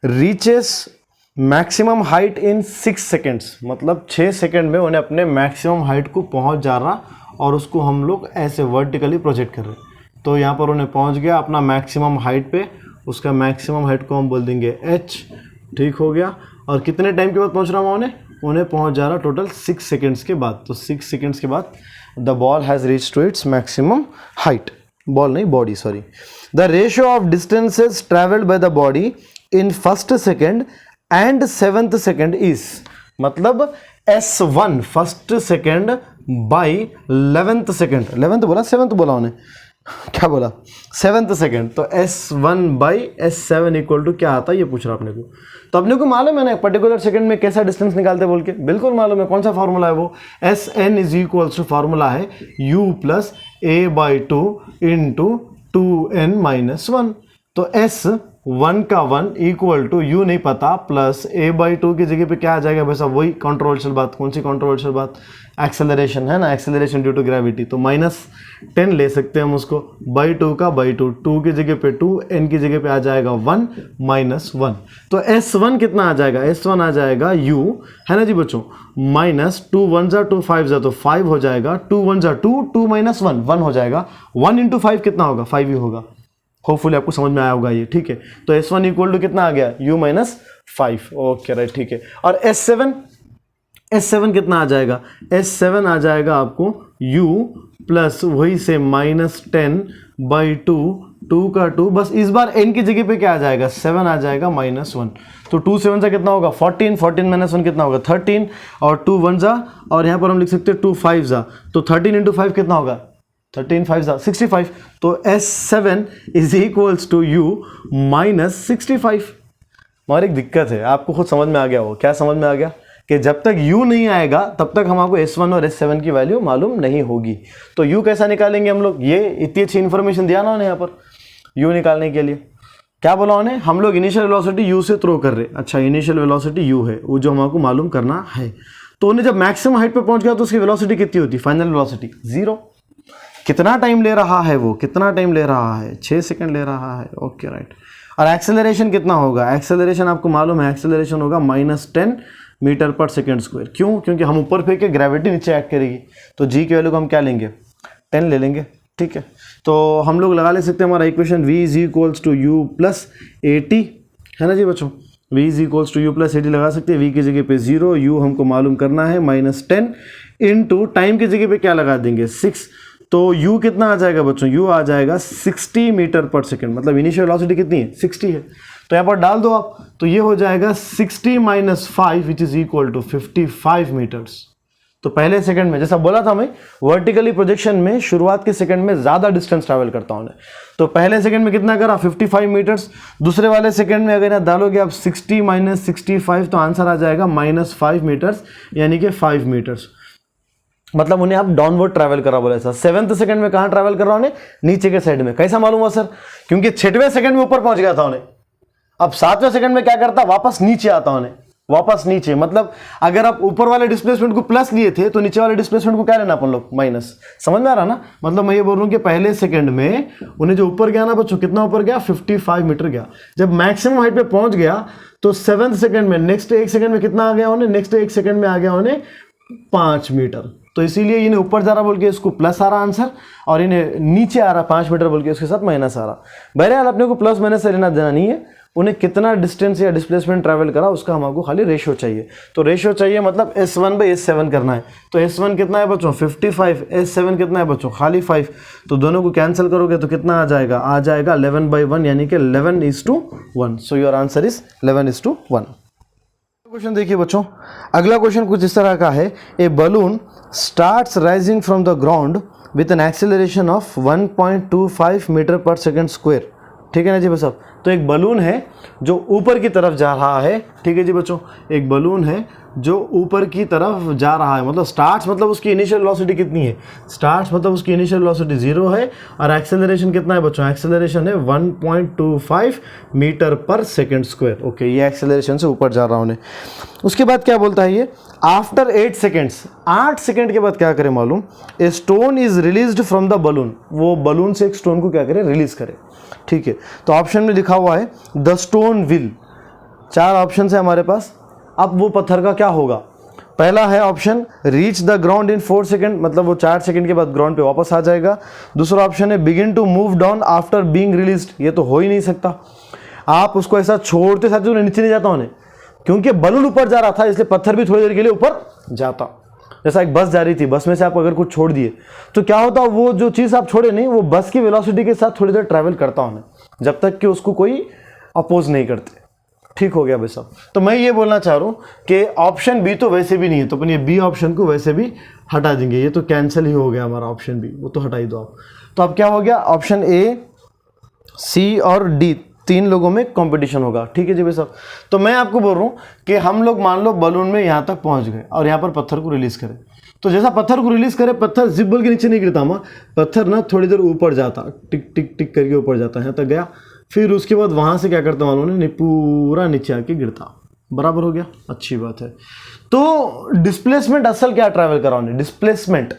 reaches maximum height in 6 seconds, मतलब 6 सेकेंड में उन्हें अपने मैक्सिमम हाइट को पहुंच जा रहा और उसको हम लोग ऐसे वर्टिकली प्रोजेक्ट कर रहे हैं। तो यहाँ पर उन्हें पहुंच गया अपना मैक्सिमम हाइट पे, उसका मैक्सिमम हाइट को हम बोल देंगे h, ठीक हो गया। और कितने टाइम के बाद पहुंच रहा हूँ उन्हें पहुंच जा रहा टोटल 6 सेकेंड्स के बाद। तो 6 सेकेंड्स के बाद the ball has reach to its maximum height, ball नहीं body sorry. The ratio of distances travelled by the body in 1st second and 7th second is, मतलब S1 1st second by 11th second, 11th बोला 7th बोला उन्हें, क्या बोला 7th second, तो S1 by S7 equal to क्या आता है ये पूछ रहा अपने को। तो अपने को मालूम है ना पर्टिकुलर सेकंड में कैसा डिस्टेंस निकालते बोल के, बिल्कुल मालूम है। कौन सा फार्मूला है वो, SN is equals to formula है U plus A/2 into 2n-1। तो S1 का 1 इक्वल टू U नहीं पता प्लस A/2 की जगह पे क्या आ जाएगा वैसा, वही कंट्रोवर्शियल बात। कौन सी कंट्रोवर्शियल बात, एक्सेलरेशन है ना, एक्सेलरेशन ड्यू टू ग्रेविटी। तो -10 ले सकते हैं हम उसको, बाई 2 का बाई 2, 2 की जगह पे 2, n की जगह पे आ जाएगा 1 -1। तो S1 कितना आ जाएगा, S1 आ जाएगा U है ना जी बच्चों, -2 1 जा 2 5 जा तो 5 हो जाएगा, 2 1 जा 2, 2 - 1 1 हो जाएगा, 1 × 5 कितना होगा 5 ही होगा। होपफुली आपको समझ में आया होगा ये, ठीक है। तो S1 इक्वल टू कितना आ गया U - 5, ओके राइट, ठीक है। और S7 कितना आ जाएगा, S7 आ जाएगा आपको U प्लस वही से -10/2, 2 का 2, बस इस बार n की जगह पे क्या आ जाएगा 7 आ जाएगा -1। तो 2 7 से कितना होगा 14, 14 - 1 कितना होगा 13, और 2 1 जा, और यहाँ पर हम लिख सकते हैं 2 5 जा, तो 13 × 5 कितना होगा 13 5 जा 65। तो S7 is equals to U -65। मगर एक दिक्कत है, आपको खुद समझ में आ गया हो, क्या समझ में आ गया कि जब तक U नहीं आएगा तब तक हमको S1 और S7 की वैल्यू मालूम नहीं होगी। तो U कैसा निकालेंगे हम लोग, ये इतनी अच्छी इन्फॉर्मेशन दिया ना उन्हें यहाँ पर U निकालने के लिए। क्या बोला उन्हें, हम लोग इनिशियल वेलोसिटी U से थ्रो कर रहे। अच्छा इनिशियल वेलोसिटी U है, वो जो हमको मालूम करना है। तो उन्हें जब मैक्सिमम हाइट पे पहुंच गया तो उसकी वेलोसिटी कितनी होती, फाइनल वेलोसिटी 0। कितना टाइम ले रहा है वो, कितना टाइम ले रहा है 6 सेकंड ले रहा है, ओके राइट। और एक्सेलरेशन कितना होगा, एक्सेलरेशन आपको मालूम है, एक्सेलरेशन होगा -10 मीटर पर सेकेंड स्क्वायर। क्यों, क्योंकि हम ऊपर फेंके ग्रेविटी नीचे एक्ट करेगी, तो जी की वैल्यू को हम क्या लेंगे 10 ले लेंगे, ठीक है। तो हम लोग लगा ले सकते हैं हमारा equation V is equals to U plus 80 है ना जी बच्चों, V is equals to U plus 80 लगा सकते हैं। V की जगह पे 0, U हमको मालूम करना है -10 इंटू टाइम की जगह पे क्या लगा देंगे 6। तो U कितना आ जाएगा बच्चों, U आ जाएगा 60 मीटर पर सेकेंड, मतलब इनिशियल वेलोसिटी कितनी है 60 है। तो यहाँ पर डाल दो आप, तो ये हो जाएगा 60 - 5 which is equal to 55 metres. तो पहले सेकंड में जैसा बोला था मैं, वर्टिकली प्रोजेक्शन में शुरुआत के सेकंड में ज़्यादा डिस्टेंस ट्रैवल करता हूँ। तो पहले सेकंड में कितना करा 55 मीटर्स, दूसरे वाले सेकंड में अगर यहाँ डालोगे आप 60 - 65 तो आंसर आ जाएगा -5 मीटर्स, यानी कि 5 मीटर्स। मतलब उन्हें आप डाउनवर्ड ट्रैवल करा बोला ऐसा। 7th सेकंड में कहाँ ट्रैवल कर रहा उन्हें, नीचे के साइड में। कैसा मालूम हुआ सर, क्योंकि 6वें सेकंड में ऊपर पहुंच गया था उन्हें। अब 7वें सेकंड में क्या करता, वापस नीचे आता उन्हें, वापस नीचे। मतलब अगर आप ऊपर वाले डिस्प्लेसमेंट को प्लस लिए थे तो नीचे वाले डिस्प्लेसमेंट को क्या लेना अपन लोग, माइनस। समझ में आ रहा ना? मतलब मैं ये बोल रहा हूँ कि पहले सेकंड में उन्हें जो ऊपर गया ना बच्चों, कितना ऊपर गया, 55 मीटर गया। जब मैक्सिमम हाइट पे पहुंच गया तो 7th सेकंड में, नेक्स्ट 1 सेकंड में कितना आ गया उन्हें, नेक्स्ट 1 सेकंड में आ गया उन्हें 5 मीटर। तो इसीलिए इन्हें ऊपर जा रहा बोल के इसको प्लस आ रहा आंसर, और इन्हें नीचे आ रहा 5 मीटर बोल के उसके साथ माइनस आ रहा। बहरहाल अपने को प्लस माइनस से लेना देना नहीं है, उन्हें कितना डिस्टेंस या डिस्प्लेसमेंट ट्रैवल करा उसका हमको खाली रेशियो चाहिए। तो रेशियो चाहिए मतलब S1/S7 करना है। तो S1 कितना है बच्चों, 55, S7 कितना है बच्चों, खाली 5। तो दोनों को कैंसिल करोगे तो कितना आ जाएगा, आ जाएगा 11/1, यानी कि 11:1। So your answer is 11:1। Question देखिए बच्चों, अगला क्वेश्चन कुछ इस तरह का है। A balloon starts rising from the ground with an acceleration of 1.25 metre पर सेकेंड स्क्वायर। ठीक है ना जी बच्चों? तो एक बलून है जो ऊपर की तरफ जा रहा है। ठीक है जी बच्चों, एक बलून है जो ऊपर की तरफ जा रहा है। मतलब स्टार्ट्स मतलब उसकी इनिशियल वेलोसिटी कितनी है, स्टार्ट्स मतलब उसकी इनिशियल वेलोसिटी 0 है, और एक्सेलरेशन कितना है बच्चों, एक्सेलरेशन है 1.25 मीटर पर सेकेंड स्क्वायर। ओके, ये एक्सेलरेशन से ऊपर जा रहा हूँ। उसके बाद क्या बोलता है ये, आफ्टर 8 सेकेंड्स, 8 सेकेंड के बाद क्या करें मालूम, a stone is released from the balloon. वो बलून से एक स्टोन को क्या करे, रिलीज करे। ठीक है, तो ऑप्शन में लिखा हुआ है द स्टोन विल। 4 ऑप्शन है हमारे पास। अब वो पत्थर का क्या होगा, पहला है option reach the ground in 4 second, मतलब वो 4 सेकेंड के बाद ग्राउंड पे वापस आ जाएगा। दूसरा ऑप्शन है begin to move down after being released. ये तो हो ही नहीं सकता, आप उसको ऐसा छोड़ते साथ नीचे नहीं जाता उन्हें, क्योंकि बलून ऊपर जा रहा था इसलिए पत्थर भी थोड़ी देर के लिए ऊपर जाता। जैसा एक बस जा रही थी, बस में से आप अगर कुछ छोड़ दिए तो क्या होता, वो जो चीज़ आप छोड़े नहीं वो बस की वेलोसिटी के साथ थोड़ी देर ट्रैवल करता उन्हें, जब तक कि उसको कोई अपोज नहीं करते। ठीक हो गया भाई साहब? तो मैं ये बोलना चाह रहा हूँ कि ऑप्शन बी तो वैसे भी नहीं है, तो अपन ये बी ऑप्शन को वैसे भी हटा देंगे। ये तो कैंसिल ही हो गया हमारा ऑप्शन बी, वो तो हटा ही दो आप। तो अब क्या हो गया, ऑप्शन ए, सी और डी 3 लोगों में कंपटीशन होगा। ठीक है जी भाई साहब? तो मैं आपको बोल रहा हूँ कि हम लोग मान लो बलून में यहाँ तक पहुँच गए और यहाँ पर पत्थर को रिलीज करें। तो जैसा पत्थर को रिलीज करे, पत्थर जिप बोल के नीचे नहीं गिरता, पत्थर ना थोड़ी देर ऊपर जाता, टिक टिक टिक करके ऊपर जाता, यहाँ तक गया। फिर उसके बाद वहाँ से क्या करता मालूम है, पूरा नीचे आके गिरता। बराबर हो गया, अच्छी बात है। तो डिस्प्लेसमेंट असल क्या ट्रैवल करा उन्हें, डिस्प्लेसमेंट।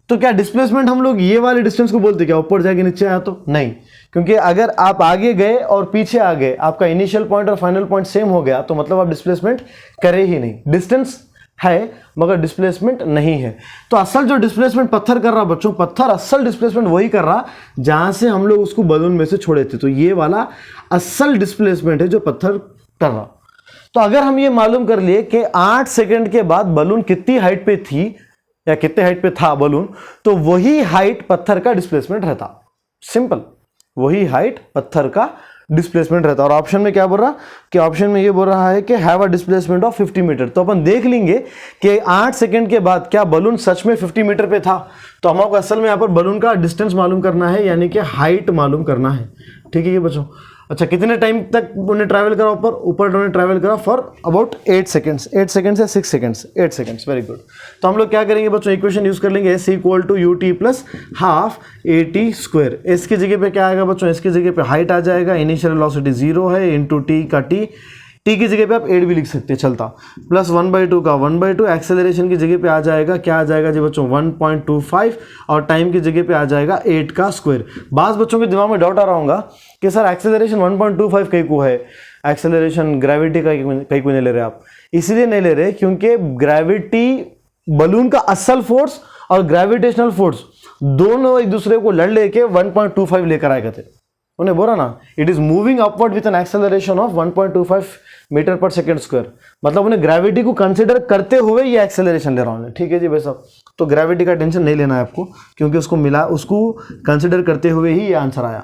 तो क्या डिस्प्लेसमेंट हम लोग ये वाले डिस्टेंस को बोलते क्या, ऊपर जाके नीचे आया तो नहीं, क्योंकि अगर आप आगे गए और पीछे आ गए, आपका इनिशियल पॉइंट और फाइनल पॉइंट सेम हो गया तो मतलब आप डिस्प्लेसमेंट करे ही नहीं। डिस्टेंस है मगर डिस्प्लेसमेंट नहीं है। तो असल जो डिस्प्लेसमेंट पत्थर कर रहा बच्चों, पत्थर असल डिस्प्लेसमेंट वही कर रहा जहां से हम लोग उसको बलून में से छोड़े थे। तो ये वाला असल डिस्प्लेसमेंट है जो पत्थर कर रहा। तो अगर हम ये मालूम कर लिए कि 8 सेकंड के बाद बलून कितनी हाइट पे थी या कितने हाइट पे था बलून, तो वही हाइट पत्थर का डिस्प्लेसमेंट रहता। सिंपल, वही हाइट पत्थर का डिस्प्लेसमेंट रहता। और ऑप्शन में क्या बोल रहा कि ऑप्शन में ये बोल रहा है कि have a displacement of 50 metre. तो अपन देख लेंगे कि 8 सेकंड के बाद क्या बलून सच में 50 मीटर पे था। तो हमको असल में यहाँ पर बलून का डिस्टेंस मालूम करना है, यानी कि हाइट मालूम करना है। ठीक है ये बच्चों? अच्छा, कितने टाइम तक उन्हें ट्रैवल करा ऊपर उन्हें ट्रैवल करा फॉर अबाउट 8 सेकंड्स। 8 सेकंड्स या 6 सेकंड्स, 8 सेकंड्स। Very good. तो हम लोग क्या करेंगे बच्चों, इक्वेशन यूज कर लेंगे S = UT plus half AT square. S की जगह पे क्या आएगा बच्चों, एस की जगह पे हाइट आ जाएगा, इनिशियल वेलोसिटी 0 है, इंटू टी का टी की जगह पे आप 8 भी लिख सकते हैं, चलता, प्लस 1/2 का 1/2, एक्सेलरेशन की जगह पे आ जाएगा, क्या आ जाएगा जी बच्चों 1.25, और टाइम की जगह पे आ जाएगा 8 का स्क्वायर। बास बच्चों के दिमाग में डाउट आ रहा होगा कि सर एक्सेलरेशन 1.25 कहीं को है, एक्सेलरेशन ग्रेविटी का कहीं को नहीं ले रहे आप। इसलिए नहीं ले रहे क्योंकि ग्रेविटी, बलून का असल फोर्स और ग्रेविटेशनल फोर्स दोनों एक दूसरे को लड़ लेके 1.25 लेकर आए थे। उन्हें बोला ना, it is moving upward with an acceleration of 1.25 metre पर सेकेंड स्क्वायर। मतलब उन्हें ग्रेविटी को कंसिडर करते हुए ये एक्सेलरेशन ले रहा हूं। ठीक है जी भाई साहब? तो ग्रेविटी का टेंशन नहीं लेना है आपको, क्योंकि उसको मिला, उसको कंसिडर करते हुए ही ये आंसर आया।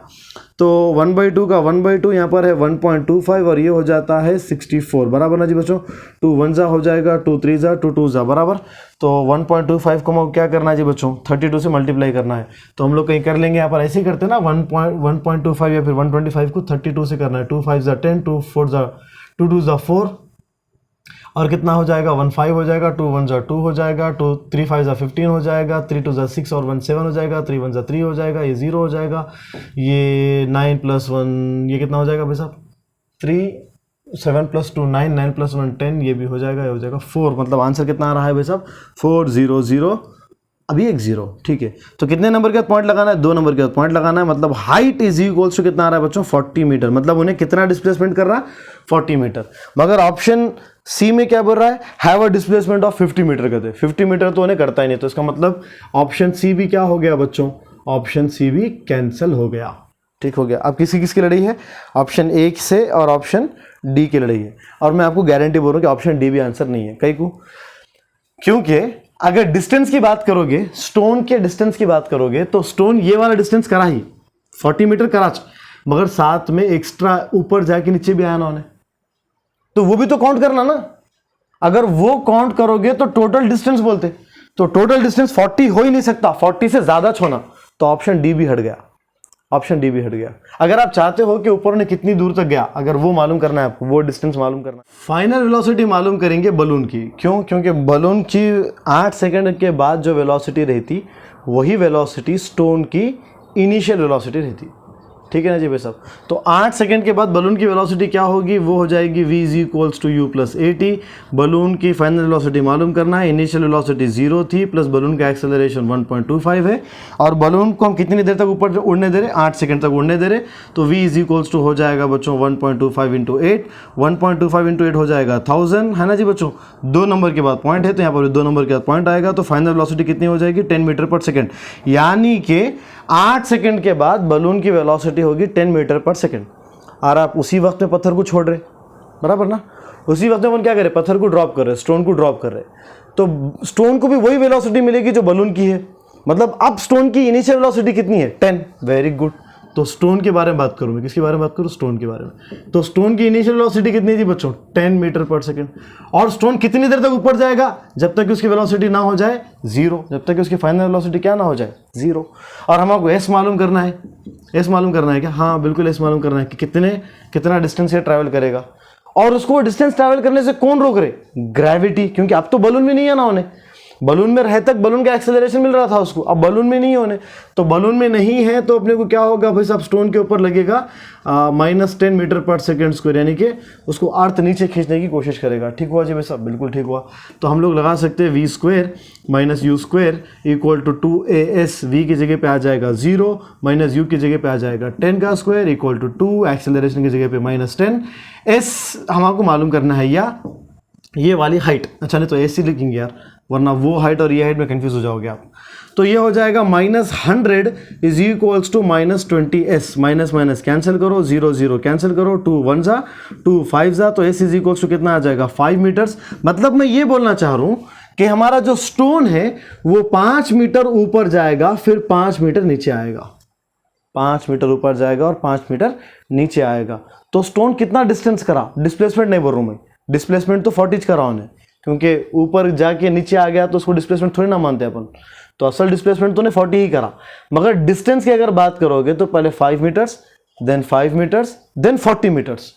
तो 1/2 का 1/2 यहाँ पर है 1.25 और ये हो जाता है 64। बराबर ना जी बच्चों? 2 1 जा हो जाएगा, 2 3 जा, 2 2 जा, बराबर। तो 1.25 को क्या करना है जी बच्चों, 32 से मल्टीप्लाई करना है। तो हम लोग कहीं कर लेंगे, यहाँ पर ऐसे ही करते हैं ना, 1.25 या फिर 125 को 32 से करना है। 2 5 जा 10, 2 4 जा 2 2 जा 4, और कितना हो जाएगा 1 5 हो जाएगा, 2 1 जा 2 हो जाएगा, 2 3 5 जा 15 हो जाएगा, 3 2 जा 6 और 1 7 हो जाएगा, 3 1 जा 3 हो जाएगा, ये 0 हो जाएगा, ये 9 + 1 ये कितना हो जाएगा भाई साहब 3 7 + 2 9, 9 + 1 10, ये भी हो जाएगा, ये हो जाएगा 4। मतलब आंसर कितना आ रहा है भाई साहब? 4 0 0, अभी एक 0। ठीक है, तो कितने नंबर के बाद पॉइंट लगाना है? 2 नंबर के बाद पॉइंट लगाना है। मतलब हाइट इज इक्वल्स टू कितना आ रहा है बच्चों? 40 मीटर। मतलब उन्हें कितना डिस्प्लेसमेंट कर रहा है? 40 मीटर। मगर ऑप्शन सी में क्या बोल रहा है? Have a displacement of 50 metre कहते। 50 मीटर तो उन्हें करता ही नहीं, तो इसका मतलब ऑप्शन सी भी क्या हो गया बच्चों? ऑप्शन सी भी कैंसिल हो गया। ठीक हो गया। अब किसकी लड़ाई है? ऑप्शन ए से और ऑप्शन डी की लड़ाई है। और मैं आपको गारंटी बोल रहा हूं कि ऑप्शन डी भी आंसर नहीं है। कई को, क्योंकि अगर डिस्टेंस की बात करोगे, स्टोन के डिस्टेंस की बात करोगे, तो स्टोन ये वाला डिस्टेंस करा ही 40 मीटर करा, मगर साथ में एक्स्ट्रा ऊपर जाके नीचे भी आया ना उन्हें, तो वो भी तो काउंट करना ना। अगर वो काउंट करोगे तो टोटल डिस्टेंस बोलते, तो टोटल डिस्टेंस 40 हो ही नहीं सकता, 40 से ज्यादा छोना, तो ऑप्शन डी भी हट गया। ऑप्शन डी भी हट गया। अगर आप चाहते हो कि ऊपर ने कितनी दूर तक गया, अगर वो मालूम करना है आपको, वो डिस्टेंस मालूम करना है, फाइनल वेलोसिटी मालूम करेंगे बलून की। क्यों? क्योंकि बलून की 8 सेकंड के बाद जो वेलोसिटी रहती, वही वेलोसिटी स्टोन की इनिशियल वेलोसिटी रहती। ठीक है ना जी भाई साहब? तो 8 सेकंड के बाद बलून की वेलोसिटी क्या होगी? वो हो जाएगी v = u + at। बलून की फाइनल वेलोसिटी मालूम करना है। इनिशियल वेलोसिटी 0 थी, प्लस बलून का एक्सेलरेशन 1.25 है, और बलून को हम कितनी देर तक ऊपर उड़ने दे रहे? 8 सेकंड तक उड़ने दे रहे। तो v = हो जाएगा बच्चों 1.25 × 8, 1.25 × 8 हो जाएगा 1000, है ना जी बच्चों? 2 नंबर के बाद पॉइंट है, तो यहाँ पर 2 नंबर के बाद पॉइंट आएगा, तो फाइनल वेलोसिटी कितनी हो जाएगी? 10 मीटर/सेकंड। यानी कि 8 सेकंड के बाद बलून की वेलोसिटी होगी 10 मीटर/सेकंड। और आप उसी वक्त में पत्थर को छोड़ रहे, बराबर ना? उसी वक्त में अपन क्या कर रहे? पत्थर को ड्रॉप कर रहे, स्टोन को ड्रॉप कर रहे, तो स्टोन को भी वही वेलोसिटी मिलेगी जो बलून की है। मतलब अब स्टोन की इनिशियल वेलोसिटी कितनी है? 10। Very good. तो स्टोन के बारे में बात करूँ मैं, किसके बारे में बात करूँ? स्टोन के बारे में। तो स्टोन की इनिशियल वेलोसिटी कितनी थी बच्चों? 10 मीटर/सेकंड। और स्टोन कितनी देर तक ऊपर जाएगा? जब तक कि उसकी वेलोसिटी ना हो जाए 0, जब तक कि उसकी फाइनल वेलोसिटी क्या ना हो जाए? 0। और हमको एस मालूम करना है। एस मालूम करना है क्या? हाँ बिल्कुल, एस मालूम करना है कि कितना डिस्टेंस ये ट्रैवल करेगा। और उसको डिस्टेंस ट्रैवल करने से कौन रोक रहे? ग्रेविटी। क्योंकि अब तो बलून में नहीं है ना उन्हें, बलून में रहे तक बलून का एक्सेलरेशन मिल रहा था उसको, अब बलून में नहीं होने, तो बलून में नहीं है, तो अपने को क्या होगा भाई साहब? स्टोन के ऊपर लगेगा -10 मीटर/सेकंड², यानी कि उसको अर्थ नीचे खींचने की कोशिश करेगा। ठीक हुआ जी भाई साहब? बिल्कुल ठीक हुआ। तो हम लोग लगा सकते हैं v² - u² = 2as। v की जगह पे आ जाएगा 0, माइनस u की जगह पे आ जाएगा 10 का स्क्वायर = 2, एक्सेलरेशन की जगह पे -10। s हमको मालूम करना है, या ये वाली हाइट। अच्छा, नहीं तो ऐसे लिखेंगे यार, वरना वो हाइट और ये हाइट में कंफ्यूज हो जाओगे आप। तो ये हो जाएगा -100 = -20s। माइनस माइनस कैंसिल करो, 0 0 कैंसिल करो, 2 1 जा, 2 5 जा, तो s = कितना आ जाएगा? 5 मीटर्स। मतलब मैं ये बोलना चाह रहा हूं कि हमारा जो स्टोन है वो 5 मीटर ऊपर जाएगा, फिर 5 मीटर नीचे आएगा। 5 मीटर ऊपर जाएगा और 5 मीटर नीचे आएगा। तो स्टोन कितना डिस्टेंस करा? डिस्प्लेसमेंट नहीं बोल रहा हूं मैं, डिस्प्लेसमेंट तो 40 करा उन्हें, क्योंकि ऊपर जाके नीचे आ गया तो उसको डिस्प्लेसमेंट थोड़ी ना मानते अपन। तो असल डिस्प्लेसमेंट तो ने 40 ही करा। मगर डिस्टेंस की अगर बात करोगे तो पहले 5 metres, then 5 metres, then 40 metres.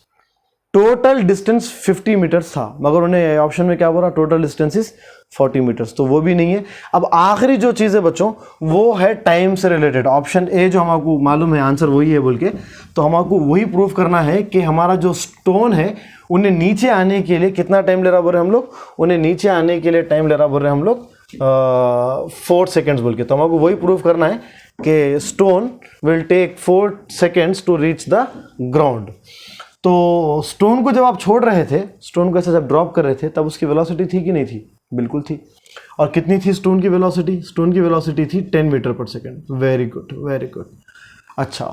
Total distance 50 metres था, मगर उन्हें ऑप्शन में क्या बोला? टोटल डिस्टेंस इज 40 मीटर्स, तो वो भी नहीं है। अब आखिरी जो चीज़ है बच्चों, वो है टाइम से रिलेटेड। ऑप्शन ए जो हमको मालूम है आंसर वही है बोल के, तो हमको वही प्रूफ करना है कि हमारा जो स्टोन है उन्हें नीचे आने के लिए कितना टाइम ले रहा बोल रहे हम लोग? उन्हें नीचे आने के लिए टाइम ले रहा बोल रहे हम लोग 4 सेकेंड्स बोल के। तो हमको वही प्रूफ करना है कि stone will take 4 seconds to reach the ground. तो स्टोन को जब आप छोड़ रहे थे, स्टोन को ऐसे जब ड्रॉप कर रहे थे, तब उसकी वेलोसिटी थी कि नहीं थी? बिल्कुल थी। और कितनी थी स्टोन की वेलोसिटी? स्टोन की वेलोसिटी थी 10 metre per second. Very good, very good. अच्छा,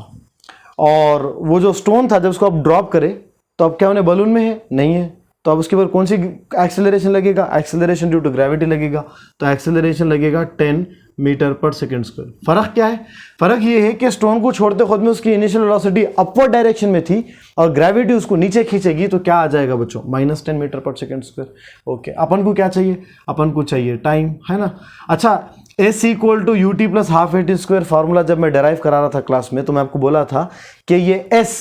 और वो जो स्टोन था जब उसको आप ड्रॉप करें, तो अब क्या उन्हें बलून में है? नहीं है। तो अब उसके ऊपर कौन सी एक्सेलरेशन लगेगा? एक्सेलरेशन ड्यू टू ग्रेविटी लगेगा। तो एक्सेलरेशन लगेगा 10 मीटर/सेकंड²। फर्क क्या है? फर्क ये है कि स्टोन को छोड़ते खुद में उसकी इनिशियल वेलोसिटी अपवर्ड डायरेक्शन में थी, और ग्रेविटी उसको नीचे खींचेगी, तो क्या आ जाएगा बच्चों? -10 मीटर/सेकंड²। ओके, अपन को क्या चाहिए? अपन को चाहिए टाइम, है ना? अच्छा, s = ut + ½ at²। फार्मूला जब मैं डेराइव करा रहा था क्लास में, तो मैं आपको बोला था कि ये s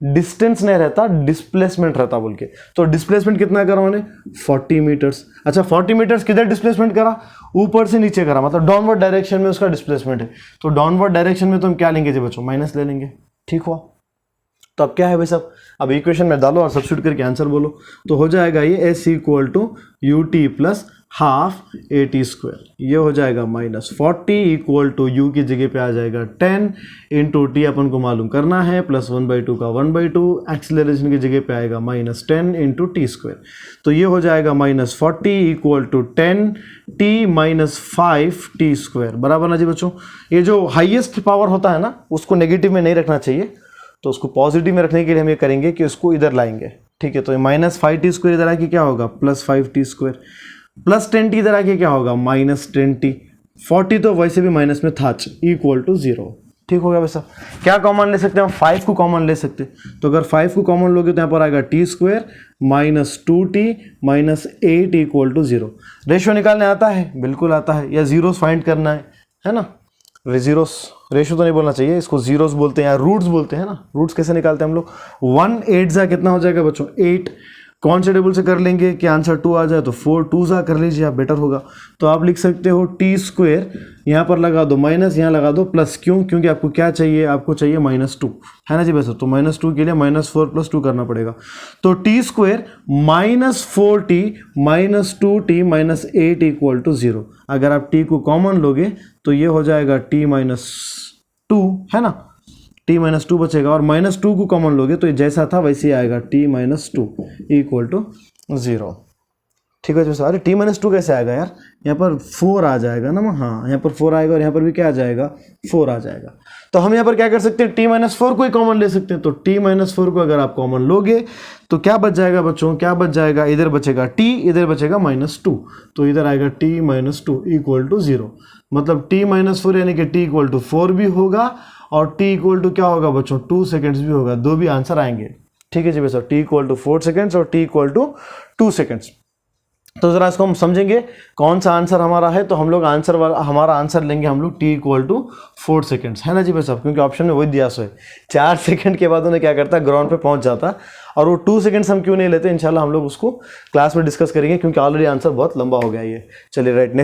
डिस्टेंस नहीं रहता, डिस्प्लेसमेंट रहता बोल के। तो डिस्प्लेसमेंट कितना करा उन्हें? 40 मीटर्स। अच्छा, 40 मीटर्स किधर डिस्प्लेसमेंट करा? ऊपर से नीचे करा, मतलब डाउनवर्ड डायरेक्शन में उसका डिस्प्लेसमेंट है। तो डाउनवर्ड डायरेक्शन में तो हम क्या लेंगे जी बच्चों? माइनस ले लेंगे। ठीक हुआ? तो अब क्या है भाई साहब, अब इक्वेशन में डालो और सब्स्टिट्यूट करके आंसर बोलो। तो हो जाएगा ये s equal to u t plus half a t square, ये हो जाएगा -40 इक्वल टू यू की जगह पे आ जाएगा 10 इंटू टी अपन को मालूम करना है, प्लस 1/2 का 1/2, एक्सीलरेशन की जगह पे आएगा -10 इंटू टी स्क्वायर। तो ये हो जाएगा -40 equal to 10 t minus 5 t square, बराबर ना जी बच्चों। ये जो हाईएस्ट पावर होता है ना, उसको नेगेटिव में नहीं रखना चाहिए, तो उसको पॉजिटिव में रखने के लिए हम ये करेंगे कि उसको इधर लाएंगे, ठीक है। तो -5 टी स्क्वायर इधर आके क्या होगा, +5 टी स्क्वायर, प्लस 10 टी इधर आके क्या होगा, -10 टी, 40 तो वैसे भी माइनस में था, इक्वल टू 0, ठीक हो गया वैसा। क्या कॉमन ले सकते हैं हम, 5 को कॉमन ले सकते हैं। तो अगर 5 को कॉमन लोगे तो यहाँ पर आएगा t square -2t -8 equal to 0। Ratio निकालने आता है, बिल्कुल आता है, या जीरोस फाइंड करना है ना। जीरोस, रेशियो तो नहीं बोलना चाहिए, इसको जीरोस बोलते हैं या रूट्स बोलते हैं ना। रूट्स कैसे निकालते हैं हम लोग, 1 8 जा कितना हो जाएगा बच्चों, 8। कौन से टेबल से कर लेंगे कि आंसर 2 आ जाए, तो 4 2 जा कर लीजिए आप, बेटर होगा। तो आप लिख सकते हो टी स्क्वायर, यहाँ पर लगा दो माइनस, यहाँ लगा दो प्लस, क्यों, क्योंकि आपको क्या चाहिए, आपको चाहिए -2, है ना जी वैसे। तो -2 के लिए -4 + 2 करना पड़ेगा। तो T square -4t -2t -8 equal to 0। अगर आप t को कॉमन लोगे तो ये हो जाएगा t -2, है ना, t -2 बचेगा, और -2 को कॉमन लोगे तो ये जैसा था वैसे ही आएगा, t -2 इक्वल टू 0, ठीक है। जो अरे t -2 कैसे आएगा यार, यहाँ पर 4 आ जाएगा ना, हाँ यहाँ पर 4 आएगा और यहाँ पर भी क्या आ जाएगा, 4 आ जाएगा। तो हम यहाँ पर क्या कर सकते हैं, t -4 को ही कॉमन ले सकते हैं। तो t -4 को अगर आप कॉमन लोगे तो क्या बच जाएगा बच्चों, क्या बच जाएगा, इधर बचेगा t, इधर बचेगा -2, तो इधर आएगा t -2 इक्वल टू 0। मतलब t -4 यानी कि t इक्वल टू 4 भी होगा और t इक्वल टू क्या होगा बच्चों, 2 सेकेंड्स भी होगा, दो भी आंसर आएंगे, ठीक है जी बच्चों। t इक्वल टू 4 सेकेंड्स और t इक्वल टू 2 सेकेंड्स। तो जरा इसको हम समझेंगे कौन सा आंसर हमारा है। तो हम लोग हमारा आंसर लेंगे हम लोग t इक्वल टू 4 सेकेंड्स, है ना जी भाई साहब, क्योंकि ऑप्शन में वही दिया सो है। 4 सेकंड के बाद उन्हें क्या करता है, ग्राउंड पे पहुंच जाता। और वो 2 सेकंड्स हम क्यों नहीं लेते, इंशाल्लाह हम लोग उसको क्लास में डिस्कस करेंगे, क्योंकि ऑलरेडी आंसर बहुत लंबा हो गया ये। चलिए राइट, नेक्स्ट